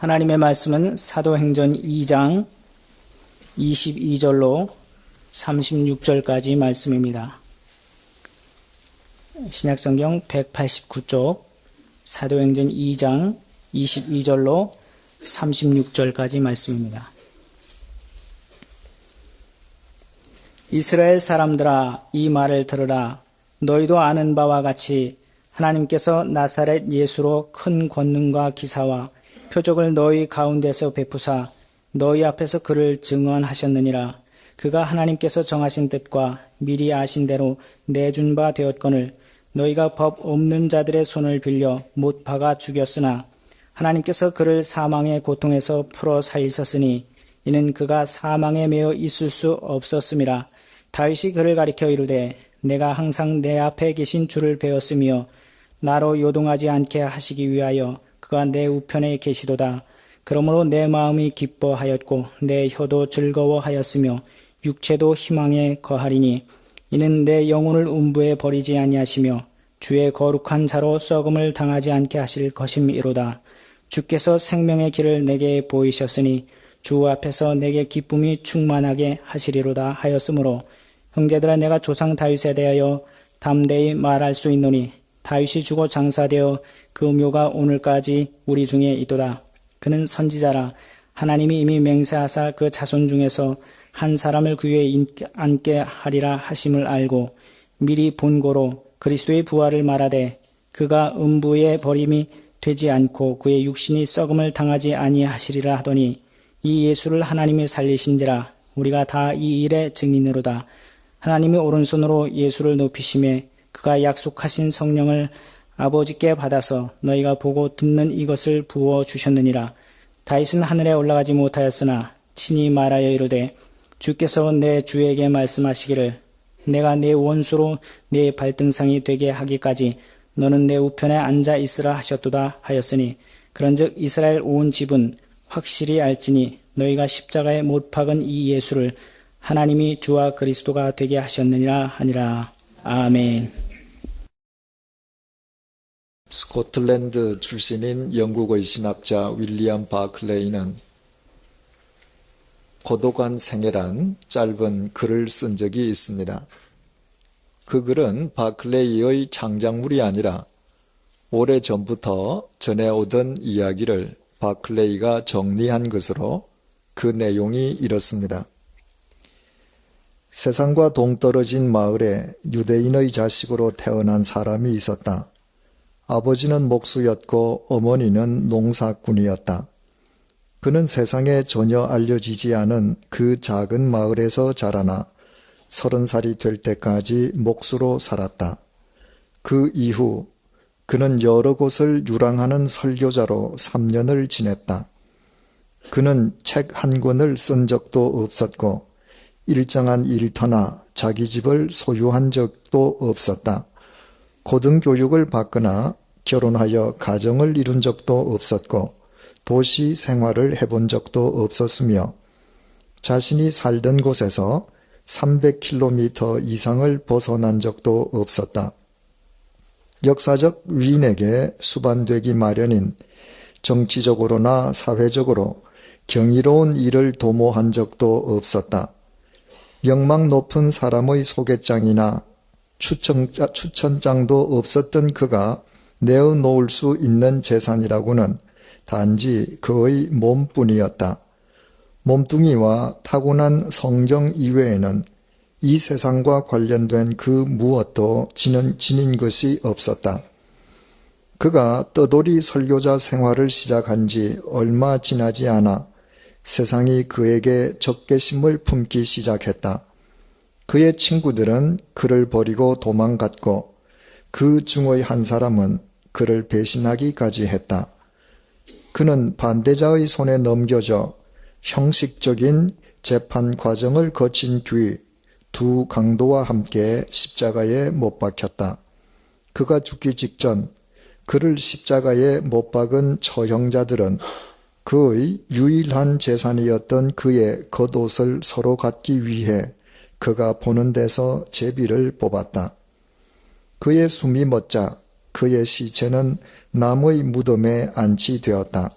하나님의 말씀은 사도행전 2장 22절로 36절까지 말씀입니다. 신약성경 189쪽 사도행전 2장 22절로 36절까지 말씀입니다. 이스라엘 사람들아, 이 말을 들으라. 너희도 아는 바와 같이 하나님께서 나사렛 예수로 큰 권능과 기사와 표적을 너희 가운데서 베푸사 너희 앞에서 그를 증언하셨느니라. 그가 하나님께서 정하신 뜻과 미리 아신 대로 내준 바 되었거늘 너희가 법 없는 자들의 손을 빌려 못 박아 죽였으나 하나님께서 그를 사망의 고통에서 풀어 살리셨으니 이는 그가 사망에 매여 있을 수 없었음이라. 다윗이 그를 가리켜 이르되 내가 항상 내 앞에 계신 주를 배웠으며 나로 요동하지 않게 하시기 위하여 그가 내 우편에 계시도다. 그러므로 내 마음이 기뻐하였고 내 혀도 즐거워하였으며 육체도 희망에 거하리니 이는 내 영혼을 음부에 버리지 아니하시며 주의 거룩한 자로 썩음을 당하지 않게 하실 것임이로다. 주께서 생명의 길을 내게 보이셨으니 주 앞에서 내게 기쁨이 충만하게 하시리로다 하였으므로 형제들아, 내가 조상 다윗에 대하여 담대히 말할 수 있노니 다윗이 죽어 장사되어 그 묘가 오늘까지 우리 중에 있도다. 그는 선지자라. 하나님이 이미 맹세하사 그 자손 중에서 한 사람을 그 위에 앉게 하리라 하심을 알고 미리 본고로 그리스도의 부활을 말하되 그가 음부에 버림이 되지 않고 그의 육신이 썩음을 당하지 아니하시리라 하더니 이 예수를 하나님이 살리신지라. 우리가 다 이 일의 증인으로다. 하나님이 오른손으로 예수를 높이심에 그가 약속하신 성령을 아버지께 받아서 너희가 보고 듣는 이것을 부어주셨느니라. 다윗은 하늘에 올라가지 못하였으나 친히 말하여 이르되 주께서 내 주에게 말씀하시기를 내가 내 원수로 내 발등상이 되게 하기까지 너는 내 우편에 앉아 있으라 하셨도다 하였으니 그런즉 이스라엘 온 집은 확실히 알지니 너희가 십자가에 못 박은 이 예수를 하나님이 주와 그리스도가 되게 하셨느니라 하니라. 아멘. 스코틀랜드 출신인 영국의 신학자 윌리엄 바클레이는 고독한 생애란 짧은 글을 쓴 적이 있습니다. 그 글은 바클레이의 창작물이 아니라 오래전부터 전해오던 이야기를 바클레이가 정리한 것으로 그 내용이 이렇습니다. 세상과 동떨어진 마을에 유대인의 자식으로 태어난 사람이 있었다. 아버지는 목수였고 어머니는 농사꾼이었다. 그는 세상에 전혀 알려지지 않은 그 작은 마을에서 자라나 30살이 될 때까지 목수로 살았다. 그 이후 그는 여러 곳을 유랑하는 설교자로 3년을 지냈다. 그는 책 한 권을 쓴 적도 없었고 일정한 일터나 자기 집을 소유한 적도 없었다. 고등교육을 받거나 결혼하여 가정을 이룬 적도 없었고 도시 생활을 해본 적도 없었으며 자신이 살던 곳에서 300km 이상을 벗어난 적도 없었다. 역사적 위인에게 수반되기 마련인 정치적으로나 사회적으로 경이로운 일을 도모한 적도 없었다. 명망 높은 사람의 소개장이나 추천장도 없었던 그가 내어놓을 수 있는 재산이라고는 단지 그의 몸뿐이었다. 몸뚱이와 타고난 성정 이외에는 이 세상과 관련된 그 무엇도 지닌 것이 없었다. 그가 떠돌이 설교자 생활을 시작한 지 얼마 지나지 않아 세상이 그에게 적개심을 품기 시작했다. 그의 친구들은 그를 버리고 도망갔고 그 중의 한 사람은 그를 배신하기까지 했다. 그는 반대자의 손에 넘겨져 형식적인 재판 과정을 거친 뒤 두 강도와 함께 십자가에 못 박혔다. 그가 죽기 직전 그를 십자가에 못 박은 처형자들은 그의 유일한 재산이었던 그의 겉옷을 서로 갖기 위해 그가 보는 데서 제비를 뽑았다. 그의 숨이 멎자 그의 시체는 남의 무덤에 안치되었다.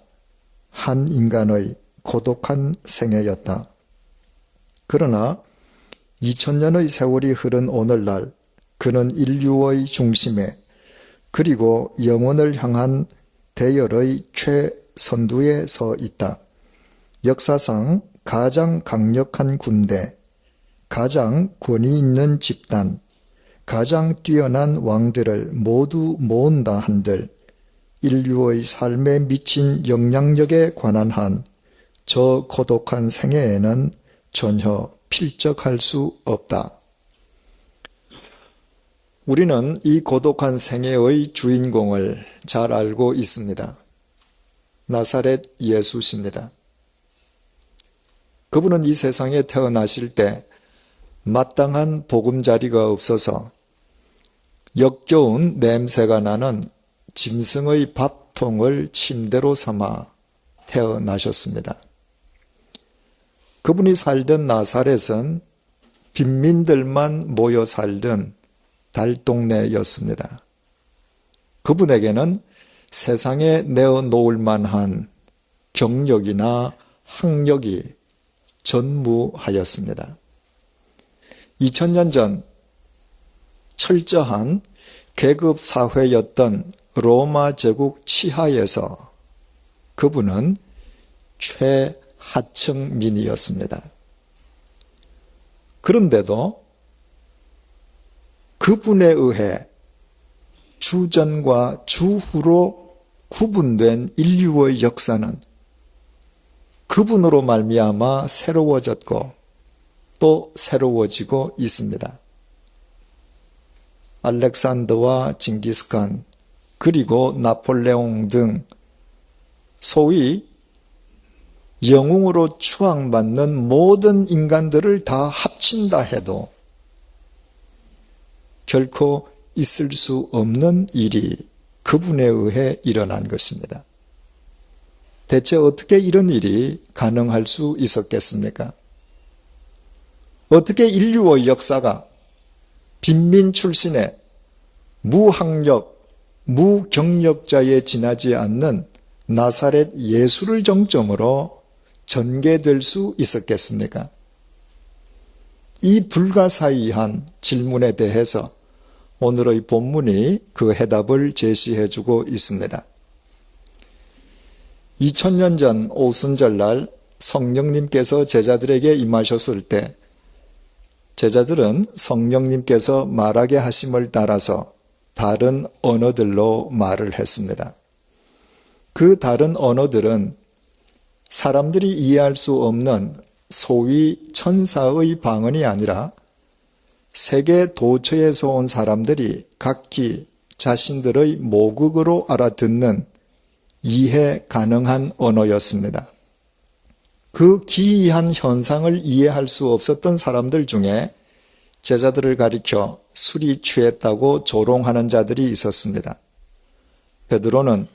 한 인간의 고독한 생애였다. 그러나 2000년의 세월이 흐른 오늘날 그는 인류의 중심에 그리고 영혼을 향한 대열의 최선두에 서 있다. 역사상 가장 강력한 군대, 가장 권위 있는 집단, 가장 뛰어난 왕들을 모두 모은다 한들 인류의 삶에 미친 영향력에 관한 한 저 고독한 생애에는 전혀 필적할 수 없다. 우리는 이 고독한 생애의 주인공을 잘 알고 있습니다. 나사렛 예수십니다. 그분은 이 세상에 태어나실 때 마땅한 보금자리가 없어서 역겨운 냄새가 나는 짐승의 밥통을 침대로 삼아 태어나셨습니다. 그분이 살던 나사렛은 빈민들만 모여 살던 달동네였습니다. 그분에게는 세상에 내어놓을 만한 경력이나 학력이 전무하였습니다. 2000년 전 철저한 계급 사회였던 로마 제국 치하에서 그분은 최하층민이었습니다. 그런데도 그분에 의해 주전과 주후로 구분된 인류의 역사는 그분으로 말미암아 새로워졌고 또 새로워지고 있습니다. 알렉산더와 징기스칸 그리고 나폴레옹 등 소위 영웅으로 추앙받는 모든 인간들을 다 합친다 해도 결코 있을 수 없는 일이 그분에 의해 일어난 것입니다. 대체 어떻게 이런 일이 가능할 수 있었겠습니까? 어떻게 인류의 역사가 빈민 출신의 무학력, 무경력자에 지나지 않는 나사렛 예수를 정점으로 전개될 수 있었겠습니까? 이 불가사의한 질문에 대해서 오늘의 본문이 그 해답을 제시해주고 있습니다. 2000년 전 오순절날 성령님께서 제자들에게 임하셨을 때 제자들은 성령님께서 말하게 하심을 따라서 다른 언어들로 말을 했습니다. 그 다른 언어들은 사람들이 이해할 수 없는 소위 천사의 방언이 아니라 세계 도처에서 온 사람들이 각기 자신들의 모국어로 알아듣는 이해 가능한 언어였습니다. 그 기이한 현상을 이해할 수 없었던 사람들 중에 제자들을 가리켜 술이 취했다고 조롱하는 자들이 있었습니다. 베드로는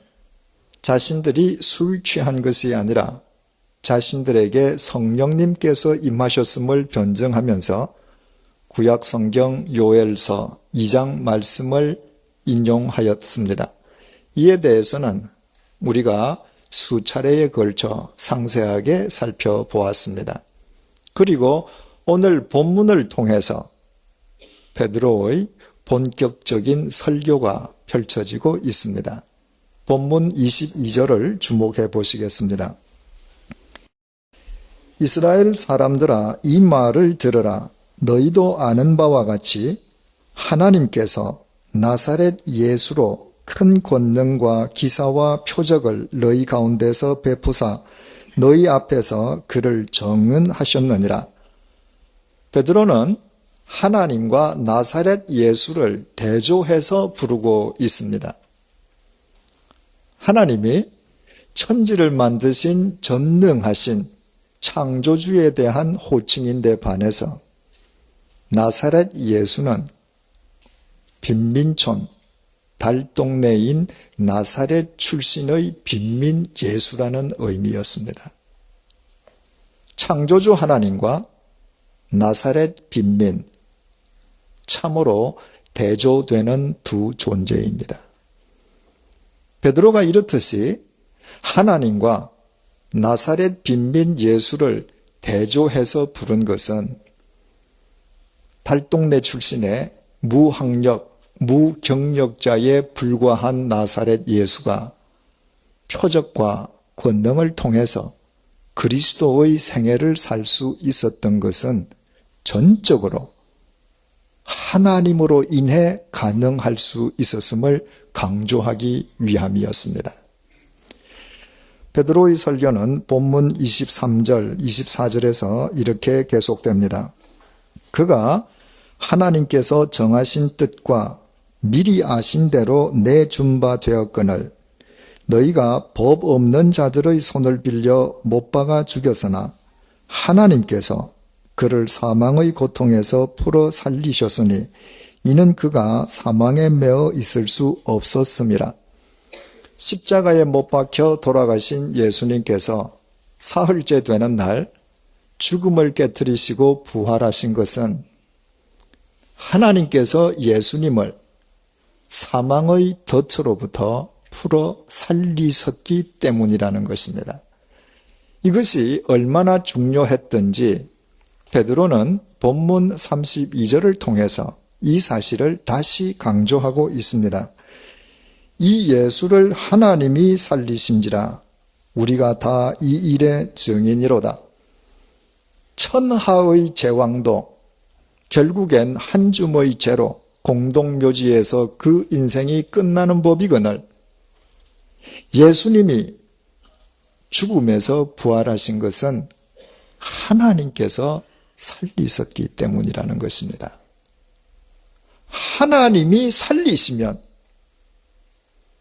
자신들이 술 취한 것이 아니라 자신들에게 성령님께서 임하셨음을 변증하면서 구약 성경 요엘서 2장 말씀을 인용하였습니다. 이에 대해서는 우리가 수차례에 걸쳐 상세하게 살펴보았습니다. 그리고 오늘 본문을 통해서 베드로의 본격적인 설교가 펼쳐지고 있습니다. 본문 22절을 주목해 보시겠습니다. 이스라엘 사람들아 이 말을 들으라. 너희도 아는 바와 같이 하나님께서 나사렛 예수로 큰 권능과 기사와 표적을 너희 가운데서 베푸사 너희 앞에서 그를 정은하셨느니라. 베드로는 하나님과 나사렛 예수를 대조해서 부르고 있습니다. 하나님이 천지를 만드신 전능하신 창조주에 대한 호칭인데 반해서 나사렛 예수는 빈민촌, 달동네인 나사렛 출신의 빈민 예수라는 의미였습니다. 창조주 하나님과 나사렛 빈민, 참으로 대조되는 두 존재입니다. 베드로가 이렇듯이 하나님과 나사렛 빈민 예수를 대조해서 부른 것은 달동네 출신의 무학력, 무경력자에 불과한 나사렛 예수가 표적과 권능을 통해서 그리스도의 생애를 살 수 있었던 것은 전적으로 하나님으로 인해 가능할 수 있었음을 강조하기 위함이었습니다. 베드로의 설교는 본문 23절, 24절에서 이렇게 계속됩니다. 그가 하나님께서 정하신 뜻과 미리 아신 대로 내준 바 되었거늘 너희가 법 없는 자들의 손을 빌려 못 박아 죽였으나 하나님께서 그를 사망의 고통에서 풀어 살리셨으니 이는 그가 사망에 매어 있을 수 없었음이라. 십자가에 못 박혀 돌아가신 예수님께서 사흘째 되는 날 죽음을 깨뜨리시고 부활하신 것은 하나님께서 예수님을 사망의 덫으로부터 풀어 살리셨기 때문이라는 것입니다. 이것이 얼마나 중요했던지 베드로는 본문 32절을 통해서 이 사실을 다시 강조하고 있습니다. 이 예수를 하나님이 살리신지라 우리가 다 이 일의 증인이로다. 천하의 제왕도 결국엔 한 줌의 죄로 공동묘지에서 그 인생이 끝나는 법이거늘 예수님이 죽음에서 부활하신 것은 하나님께서 살리셨기 때문이라는 것입니다. 하나님이 살리시면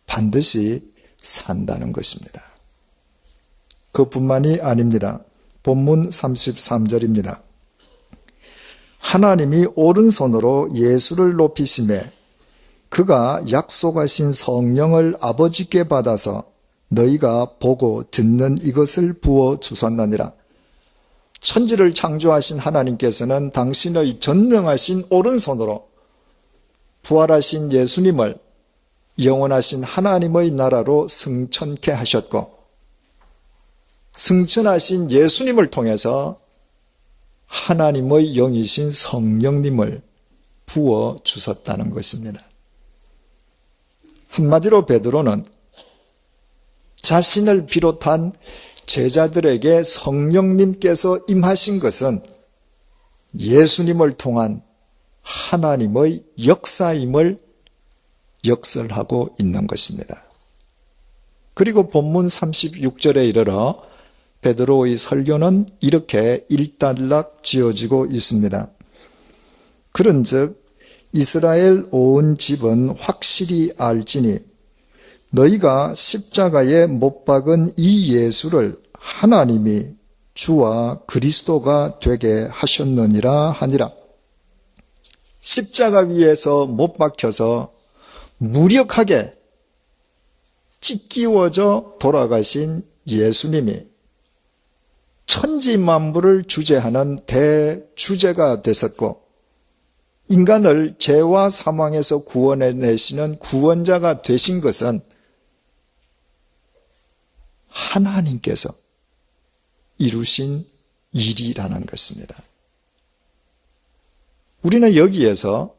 반드시 산다는 것입니다. 그뿐만이 아닙니다. 본문 33절입니다. 하나님이 오른손으로 예수를 높이시매 그가 약속하신 성령을 아버지께 받아서 너희가 보고 듣는 이것을 부어 주셨느니라. 천지를 창조하신 하나님께서는 당신의 전능하신 오른손으로 부활하신 예수님을 영원하신 하나님의 나라로 승천케 하셨고 승천하신 예수님을 통해서 하나님의 영이신 성령님을 부어 주셨다는 것입니다. 한마디로 베드로는 자신을 비롯한 제자들에게 성령님께서 임하신 것은 예수님을 통한 하나님의 역사임을 역설하고 있는 것입니다. 그리고 본문 36절에 이르러 베드로의 설교는 이렇게 일단락 지어지고 있습니다. 그런즉 이스라엘 온 집은 확실히 알지니 너희가 십자가에 못 박은 이 예수를 하나님이 주와 그리스도가 되게 하셨느니라 하니라. 십자가 위에서 못 박혀서 무력하게 찢기워져 돌아가신 예수님이 천지만물을 주재하는 대주제가 되셨고 인간을 죄와 사망에서 구원해내시는 구원자가 되신 것은 하나님께서 이루신 일이라는 것입니다. 우리는 여기에서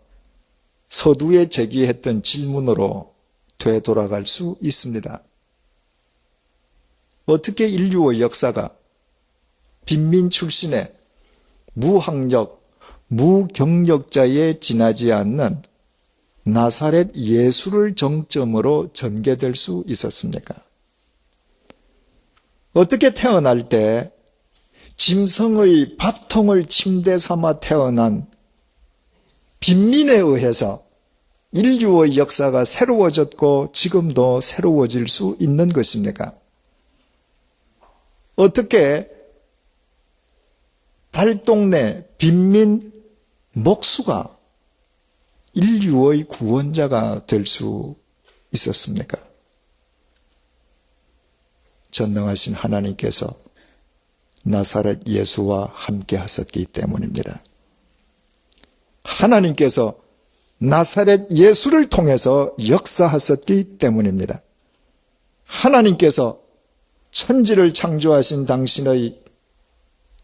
서두에 제기했던 질문으로 되돌아갈 수 있습니다. 어떻게 인류의 역사가 빈민 출신의 무학력, 무경력자에 지나지 않는 나사렛 예수를 정점으로 전개될 수 있었습니까? 어떻게 태어날 때 짐승의 밥통을 침대 삼아 태어난 빈민에 의해서 인류의 역사가 새로워졌고 지금도 새로워질 수 있는 것입니까? 어떻게 달동네 빈민 목수가 인류의 구원자가 될 수 있었습니까? 전능하신 하나님께서 나사렛 예수와 함께 하셨기 때문입니다. 하나님께서 나사렛 예수를 통해서 역사하셨기 때문입니다. 하나님께서 천지를 창조하신 당신의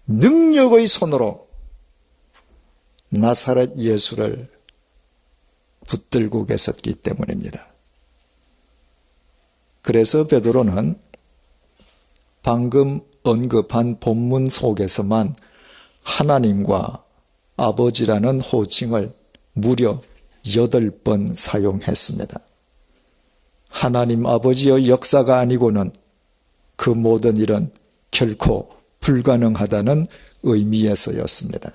능력의 손으로 나사렛 예수를 붙들고 계셨기 때문입니다. 그래서 베드로는 방금 언급한 본문 속에서만 하나님과 아버지라는 호칭을 무려 8번 사용했습니다. 하나님 아버지의 역사가 아니고는 그 모든 일은 결코 불가능하다는 의미에서였습니다.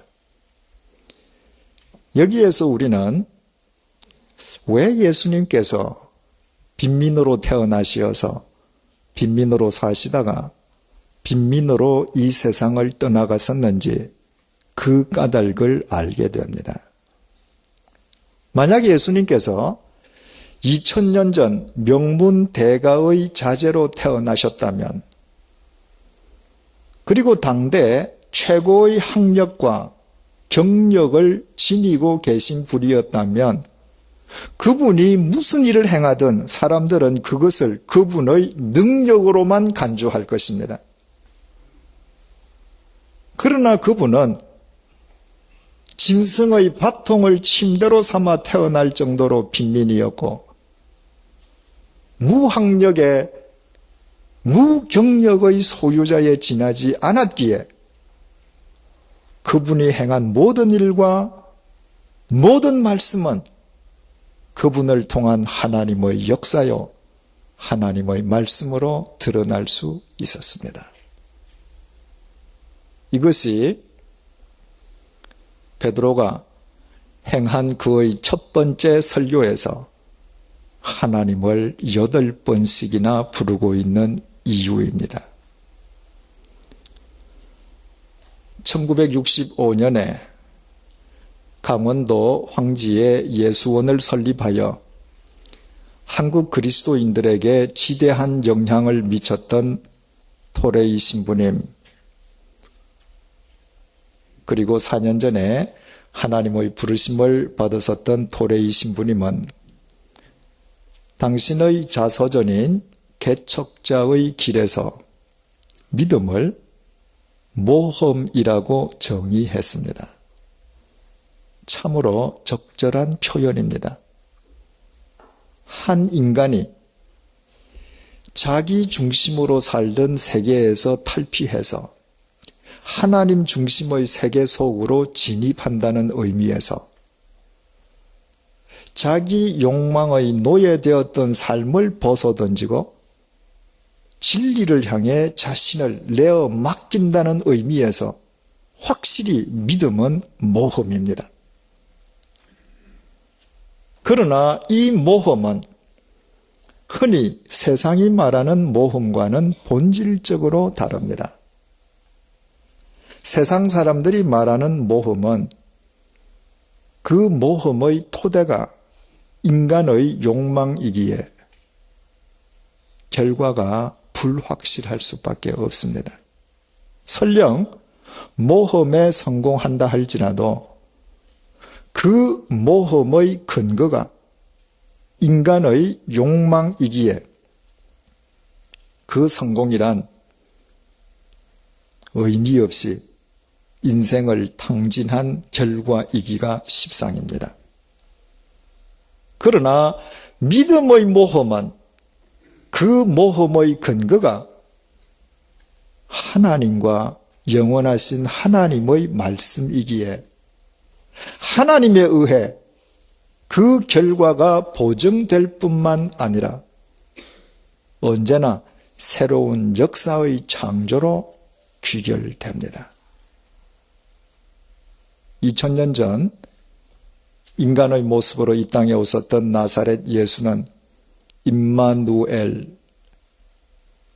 여기에서 우리는 왜 예수님께서 빈민으로 태어나시어서 빈민으로 사시다가 빈민으로 이 세상을 떠나가셨는지 그 까닭을 알게 됩니다. 만약 예수님께서 2000년 전 명문 대가의 자제로 태어나셨다면, 그리고 당대 최고의 학력과 경력을 지니고 계신 분이었다면 그분이 무슨 일을 행하든 사람들은 그것을 그분의 능력으로만 간주할 것입니다. 그러나 그분은 짐승의 바통을 침대로 삼아 태어날 정도로 빈민이었고 무학력의 무경력의 소유자에 지나지 않았기에 그분이 행한 모든 일과 모든 말씀은 그분을 통한 하나님의 역사요, 하나님의 말씀으로 드러날 수 있었습니다. 이것이 베드로가 행한 그의 첫 번째 설교에서 하나님을 8번씩이나 부르고 있는 이유입니다. 1965년에 강원도 황지에 예수원을 설립하여 한국 그리스도인들에게 지대한 영향을 미쳤던 토레이 신부님, 그리고 4년 전에 하나님의 부르심을 받았었던 토레이 신부님은 당신의 자서전인 개척자의 길에서 믿음을 모험이라고 정의했습니다. 참으로 적절한 표현입니다. 한 인간이 자기 중심으로 살던 세계에서 탈피해서 하나님 중심의 세계 속으로 진입한다는 의미에서 자기 욕망의 노예되었던 삶을 벗어던지고 진리를 향해 자신을 내어 맡긴다는 의미에서 확실히 믿음은 모험입니다. 그러나 이 모험은 흔히 세상이 말하는 모험과는 본질적으로 다릅니다. 세상 사람들이 말하는 모험은 그 모험의 토대가 인간의 욕망이기에 결과가 불확실할 수밖에 없습니다. 설령 모험에 성공한다 할지라도 그 모험의 근거가 인간의 욕망이기에 그 성공이란 의미 없이 인생을 탕진한 결과이기가 십상입니다. 그러나 믿음의 모험은 그 모험의 근거가 하나님과 영원하신 하나님의 말씀이기에 하나님에 의해 그 결과가 보증될 뿐만 아니라 언제나 새로운 역사의 창조로 귀결됩니다. 2000년 전 인간의 모습으로 이 땅에 오셨던 나사렛 예수는 임마누엘,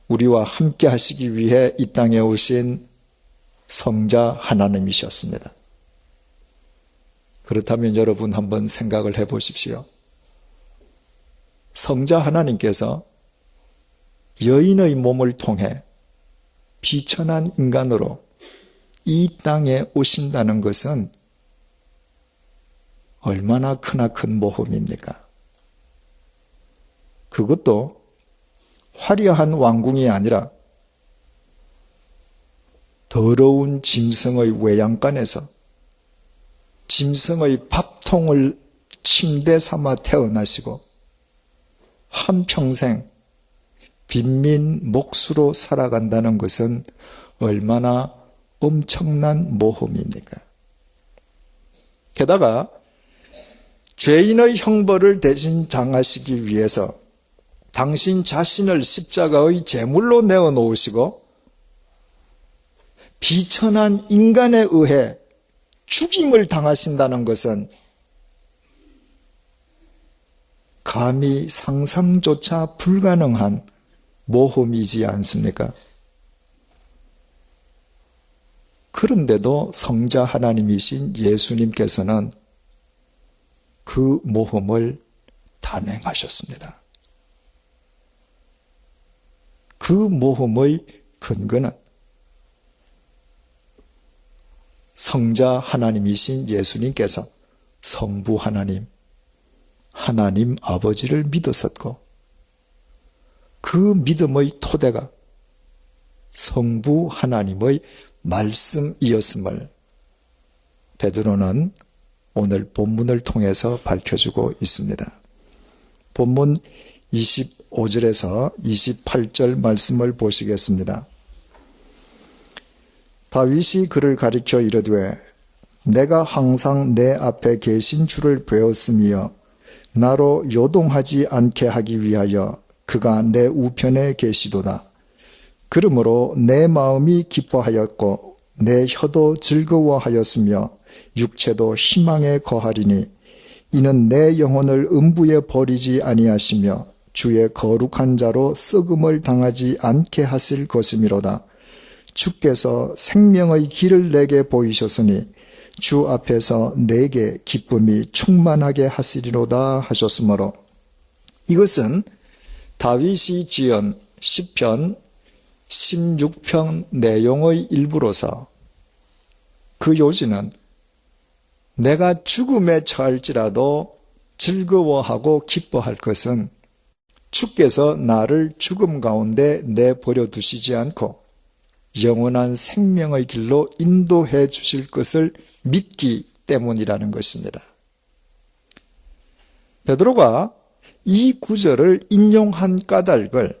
우리와 함께 하시기 위해 이 땅에 오신 성자 하나님이셨습니다. 그렇다면 여러분 한번 생각을 해보십시오. 성자 하나님께서 여인의 몸을 통해 비천한 인간으로 이 땅에 오신다는 것은 얼마나 크나큰 모험입니까? 그것도 화려한 왕궁이 아니라 더러운 짐승의 외양간에서 짐승의 밥통을 침대 삼아 태어나시고 한평생 빈민 목수로 살아간다는 것은 얼마나 엄청난 모험입니까? 게다가 죄인의 형벌을 대신 당하시기 위해서 당신 자신을 십자가의 제물로 내어놓으시고 비천한 인간에 의해 죽임을 당하신다는 것은 감히 상상조차 불가능한 모험이지 않습니까? 그런데도 성자 하나님이신 예수님께서는 그 모험을 단행하셨습니다. 그 모험의 근거는 성자 하나님이신 예수님께서 성부 하나님, 하나님 아버지를 믿었었고 그 믿음의 토대가 성부 하나님의 말씀이었음을 베드로는 오늘 본문을 통해서 밝혀주고 있습니다. 본문 25절에서 28절 말씀을 보시겠습니다. 다윗이 그를 가리켜 이르되 내가 항상 내 앞에 계신 줄을 배웠으며 나로 요동하지 않게 하기 위하여 그가 내 우편에 계시도다. 그러므로 내 마음이 기뻐하였고 내 혀도 즐거워하였으며 육체도 희망에 거하리니 이는 내 영혼을 음부에 버리지 아니하시며 주의 거룩한 자로 썩음을 당하지 않게 하실 것이미로다. 주께서 생명의 길을 내게 보이셨으니 주 앞에서 내게 기쁨이 충만하게 하시리로다 하셨으므로 이것은 다윗이 지은 시편 16편 내용의 일부로서 그 요지는 내가 죽음에 처할지라도 즐거워하고 기뻐할 것은 주께서 나를 죽음 가운데 내버려 두시지 않고 영원한 생명의 길로 인도해 주실 것을 믿기 때문이라는 것입니다. 베드로가 이 구절을 인용한 까닭을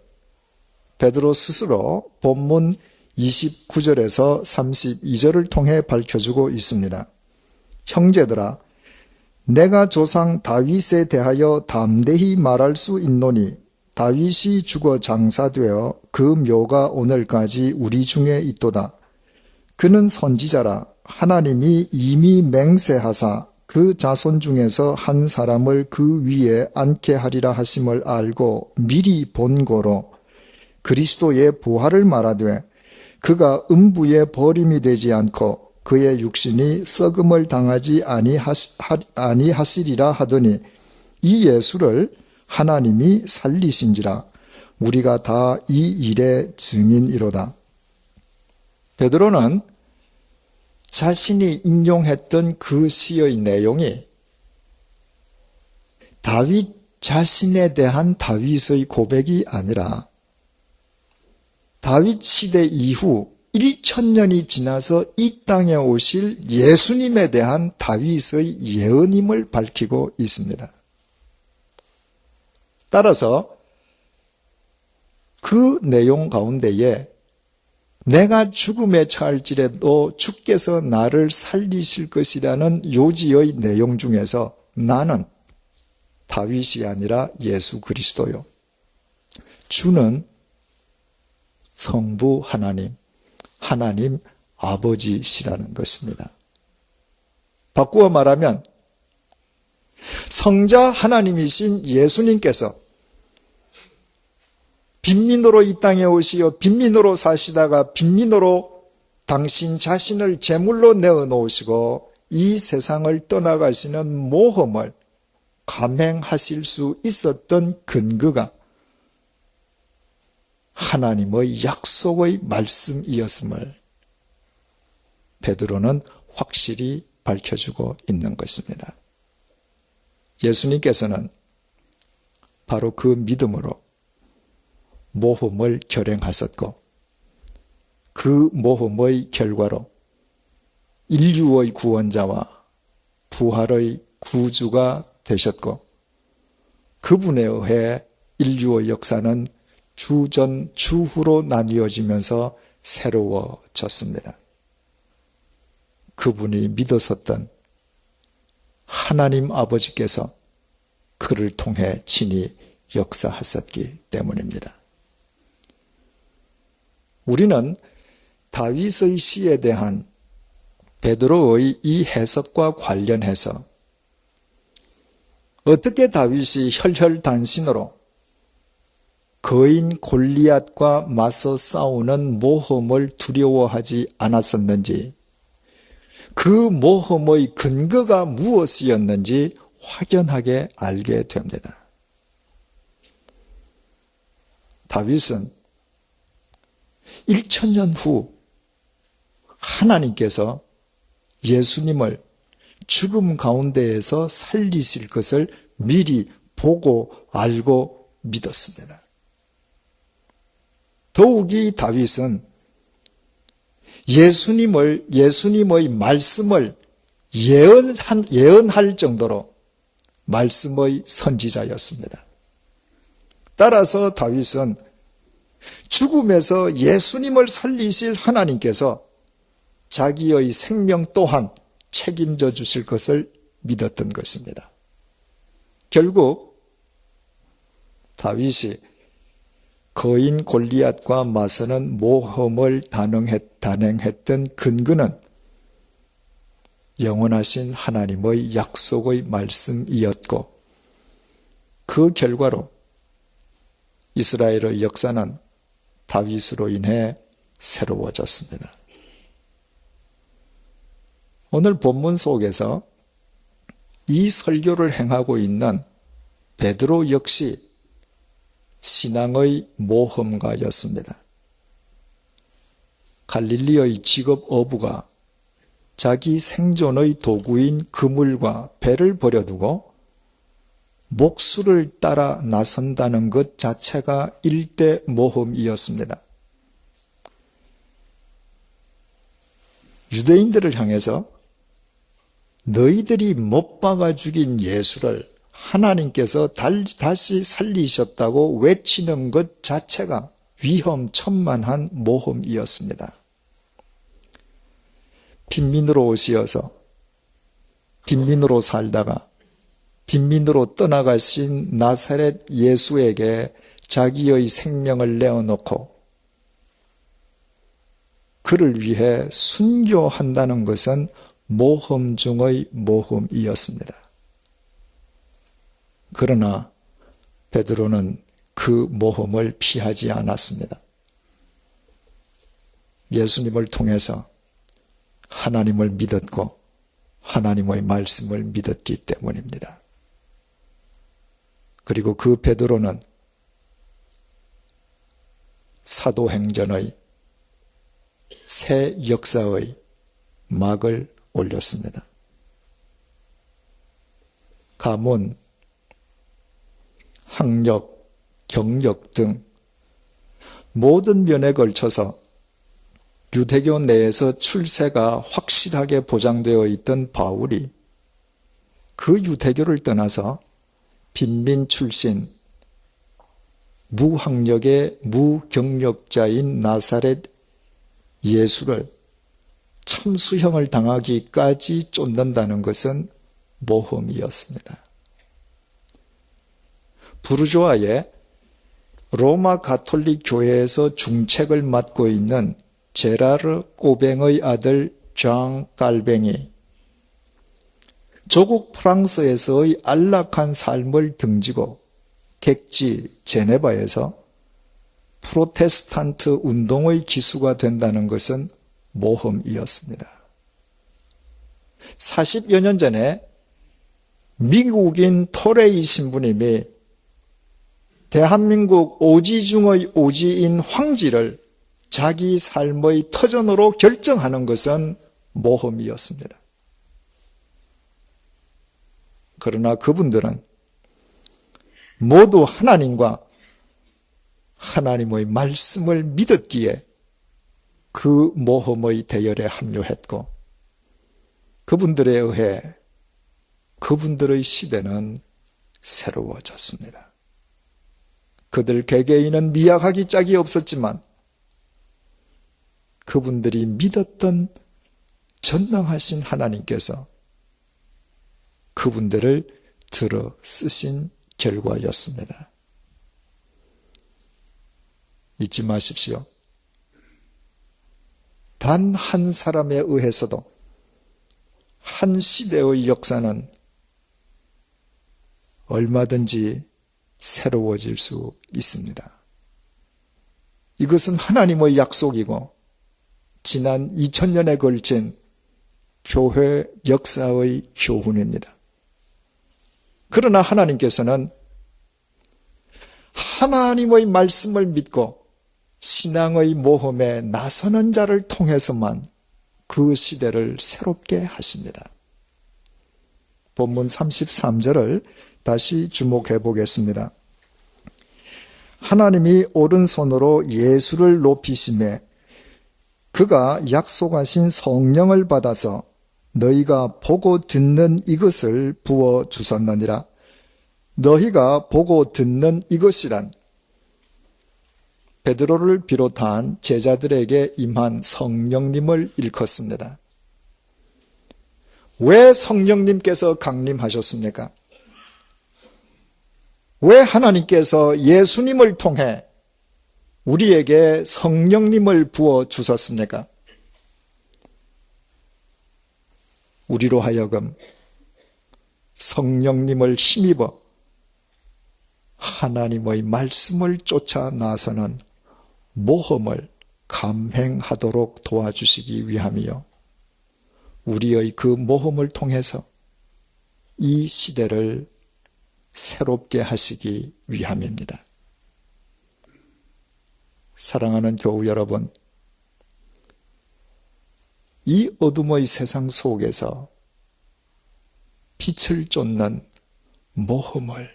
베드로 스스로 본문 29절에서 32절을 통해 밝혀주고 있습니다. 형제들아, 내가 조상 다윗에 대하여 담대히 말할 수 있노니 다윗이 죽어 장사되어 그 묘가 오늘까지 우리 중에 있도다. 그는 선지자라 하나님이 이미 맹세하사 그 자손 중에서 한 사람을 그 위에 앉게 하리라 하심을 알고 미리 본 고로 그리스도의 부활을 말하되 그가 음부에 버림이 되지 않고 그의 육신이 썩음을 당하지 아니하시리라 하더니 이 예수를 하나님이 살리신지라 우리가 다 이 일의 증인이로다. 베드로는 자신이 인용했던 그 시의 내용이 다윗 자신에 대한 다윗의 고백이 아니라 다윗 시대 이후 1000년이 지나서 이 땅에 오실 예수님에 대한 다윗의 예언임을 밝히고 있습니다. 따라서 그 내용 가운데에 내가 죽음에 처할지라도 주께서 나를 살리실 것이라는 요지의 내용 중에서 나는 다윗이 아니라 예수 그리스도요. 주는 성부 하나님, 하나님 아버지시라는 것입니다. 바꾸어 말하면 성자 하나님이신 예수님께서 빈민으로 이 땅에 오시어 빈민으로 사시다가 빈민으로 당신 자신을 제물로 내어놓으시고 이 세상을 떠나가시는 모험을 감행하실 수 있었던 근거가 하나님의 약속의 말씀이었음을 베드로는 확실히 밝혀주고 있는 것입니다. 예수님께서는 바로 그 믿음으로 모험을 결행하셨고 그 모험의 결과로 인류의 구원자와 부활의 구주가 되셨고, 그분에 의해 인류의 역사는 주전 주후로 나뉘어지면서 새로워졌습니다. 그분이 믿었었던 하나님 아버지께서 그를 통해 친히 역사하셨기 때문입니다. 우리는 다윗의 시에 대한 베드로의 이 해석과 관련해서 어떻게 다윗이 혈혈단신으로 거인 골리앗과 맞서 싸우는 모험을 두려워하지 않았었는지, 그 모험의 근거가 무엇이었는지 확연하게 알게 됩니다. 다윗은 1000년 후 하나님께서 예수님을 죽음 가운데에서 살리실 것을 미리 보고 알고 믿었습니다. 더욱이 다윗은 예수님의 말씀을 예언할 정도로 말씀의 선지자였습니다. 따라서 다윗은 죽음에서 예수님을 살리실 하나님께서 자기의 생명 또한 책임져 주실 것을 믿었던 것입니다. 결국 다윗이 거인 골리앗과 맞서는 모험을 단행했던 근거는 영원하신 하나님의 약속의 말씀이었고, 그 결과로 이스라엘의 역사는 다윗으로 인해 새로워졌습니다. 오늘 본문 속에서 이 설교를 행하고 있는 베드로 역시 신앙의 모험가였습니다. 갈릴리의 직업 어부가 자기 생존의 도구인 그물과 배를 버려두고 목수를 따라 나선다는 것 자체가 일대 모험이었습니다. 유대인들을 향해서 너희들이 못 박아 죽인 예수를 하나님께서 다시 살리셨다고 외치는 것 자체가 위험천만한 모험이었습니다. 빈민으로 오시어서 빈민으로 살다가 빈민으로 떠나가신 나사렛 예수에게 자기의 생명을 내어놓고 그를 위해 순교한다는 것은 모험 중의 모험이었습니다. 그러나 베드로는 그 모험을 피하지 않았습니다. 예수님을 통해서 하나님을 믿었고 하나님의 말씀을 믿었기 때문입니다. 그리고 그 베드로는 사도행전의 새 역사의 막을 올렸습니다. 가문, 학력, 경력 등 모든 면에 걸쳐서 유대교 내에서 출세가 확실하게 보장되어 있던 바울이 그 유대교를 떠나서 빈민 출신, 무학력의 무경력자인 나사렛 예수를 참수형을 당하기까지 쫓는다는 것은 모험이었습니다. 부르주아의 로마 가톨릭 교회에서 중책을 맡고 있는 제라르 꼬뱅의 아들 장 깔뱅이, 조국 프랑스에서의 안락한 삶을 등지고 객지 제네바에서 프로테스탄트 운동의 기수가 된다는 것은 모험이었습니다. 40여 년 전에 미국인 토레이 신부님이 대한민국 오지 중의 오지인 황지를 자기 삶의 터전으로 결정하는 것은 모험이었습니다. 그러나 그분들은 모두 하나님과 하나님의 말씀을 믿었기에 그 모험의 대열에 합류했고 그분들에 의해 그분들의 시대는 새로워졌습니다. 그들 개개인은 미약하기 짝이 없었지만 그분들이 믿었던 전능하신 하나님께서 그분들을 들어 쓰신 결과였습니다. 잊지 마십시오. 단 한 사람에 의해서도 한 시대의 역사는 얼마든지 새로워질 수 있습니다. 이것은 하나님의 약속이고 지난 2000년에 걸친 교회 역사의 교훈입니다. 그러나 하나님께서는 하나님의 말씀을 믿고 신앙의 모험에 나서는 자를 통해서만 그 시대를 새롭게 하십니다. 본문 33절을 다시 주목해 보겠습니다. 하나님이 오른손으로 예수를 높이시매 그가 약속하신 성령을 받아서 너희가 보고 듣는 이것을 부어 주셨느니라. 너희가 보고 듣는 이것이란 베드로를 비롯한 제자들에게 임한 성령님을 일컫습니다. 왜 성령님께서 강림하셨습니까? 왜 하나님께서 예수님을 통해 우리에게 성령님을 부어 주셨습니까? 우리로 하여금 성령님을 힘입어 하나님의 말씀을 쫓아 나서는 모험을 감행하도록 도와주시기 위함이요. 우리의 그 모험을 통해서 이 시대를 새롭게 하시기 위함입니다. 사랑하는 교우 여러분, 이 어둠의 세상 속에서 빛을 쫓는 모험을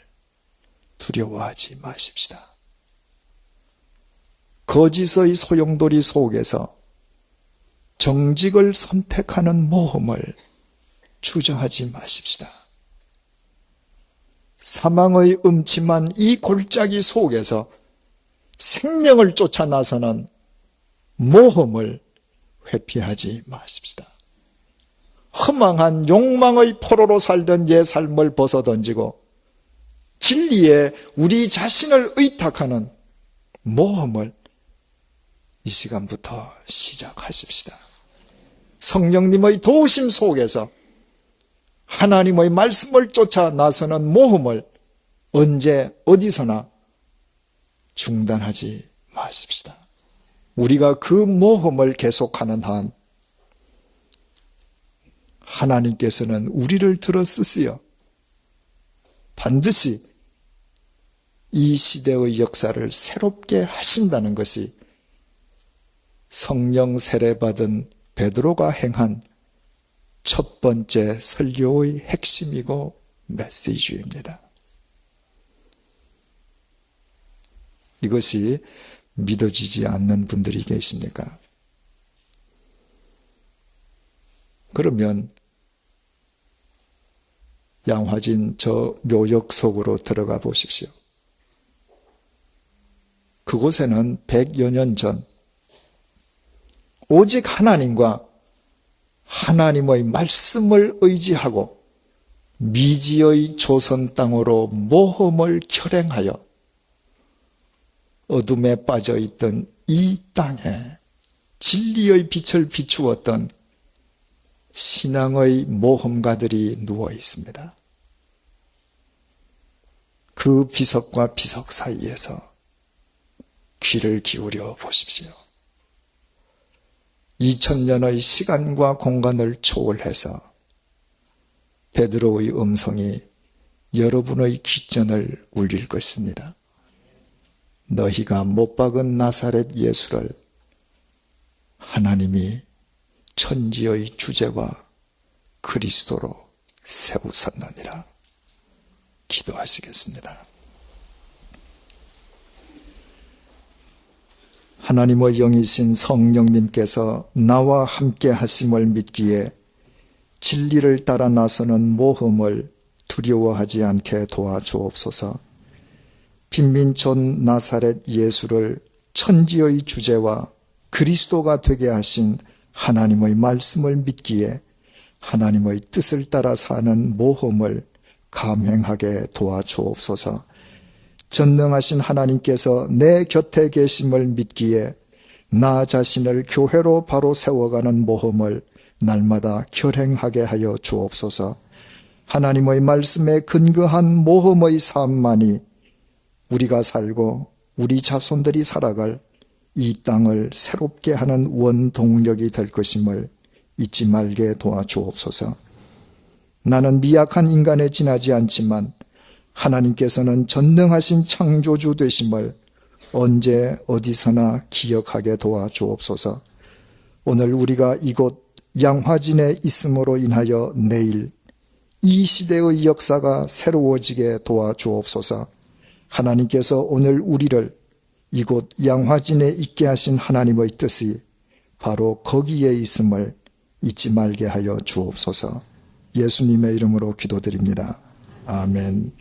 두려워하지 마십시다. 거짓의 소용돌이 속에서 정직을 선택하는 모험을 주저하지 마십시다. 사망의 음침한 이 골짜기 속에서 생명을 쫓아 나서는 모험을 회피하지 마십시다. 허망한 욕망의 포로로 살던 옛 삶을 벗어던지고 진리에 우리 자신을 의탁하는 모험을 이 시간부터 시작하십시다. 성령님의 도우심 속에서 하나님의 말씀을 쫓아 나서는 모험을 언제 어디서나 중단하지 마십시다. 우리가 그 모험을 계속하는 한 하나님께서는 우리를 들어 쓰시어 반드시 이 시대의 역사를 새롭게 하신다는 것이 성령 세례받은 베드로가 행한 첫 번째 설교의 핵심이고 메시지입니다. 이것이 믿어지지 않는 분들이 계십니까? 그러면 양화진 저 묘역 속으로 들어가 보십시오. 그곳에는 100여 년 전 오직 하나님과 하나님의 말씀을 의지하고 미지의 조선 땅으로 모험을 결행하여 어둠에 빠져있던 이 땅에 진리의 빛을 비추었던 신앙의 모험가들이 누워 있습니다. 그 비석과 비석 사이에서 귀를 기울여 보십시오. 2000년의 시간과 공간을 초월해서 베드로의 음성이 여러분의 귓전을 울릴 것입니다. 너희가 못 박은 나사렛 예수를 하나님이 천지의 주제와 그리스도로 세우셨느니라. 기도하시겠습니다. 하나님의 영이신 성령님께서 나와 함께 하심을 믿기에 진리를 따라 나서는 모험을 두려워하지 않게 도와주옵소서. 빈민촌 나사렛 예수를 천지의 주제와 그리스도가 되게 하신 하나님의 말씀을 믿기에 하나님의 뜻을 따라 사는 모험을 감행하게 도와주옵소서. 전능하신 하나님께서 내 곁에 계심을 믿기에 나 자신을 교회로 바로 세워가는 모험을 날마다 결행하게 하여 주옵소서. 하나님의 말씀에 근거한 모험의 삶만이 우리가 살고 우리 자손들이 살아갈 이 땅을 새롭게 하는 원동력이 될 것임을 잊지 말게 도와주옵소서. 나는 미약한 인간에 지나지 않지만 하나님께서는 전능하신 창조주 되심을 언제 어디서나 기억하게 도와주옵소서. 오늘 우리가 이곳 양화진에 있음으로 인하여 내일 이 시대의 역사가 새로워지게 도와주옵소서. 하나님께서 오늘 우리를 이곳 양화진에 있게 하신 하나님의 뜻이 바로 거기에 있음을 잊지 말게 하여 주옵소서. 예수님의 이름으로 기도드립니다. 아멘.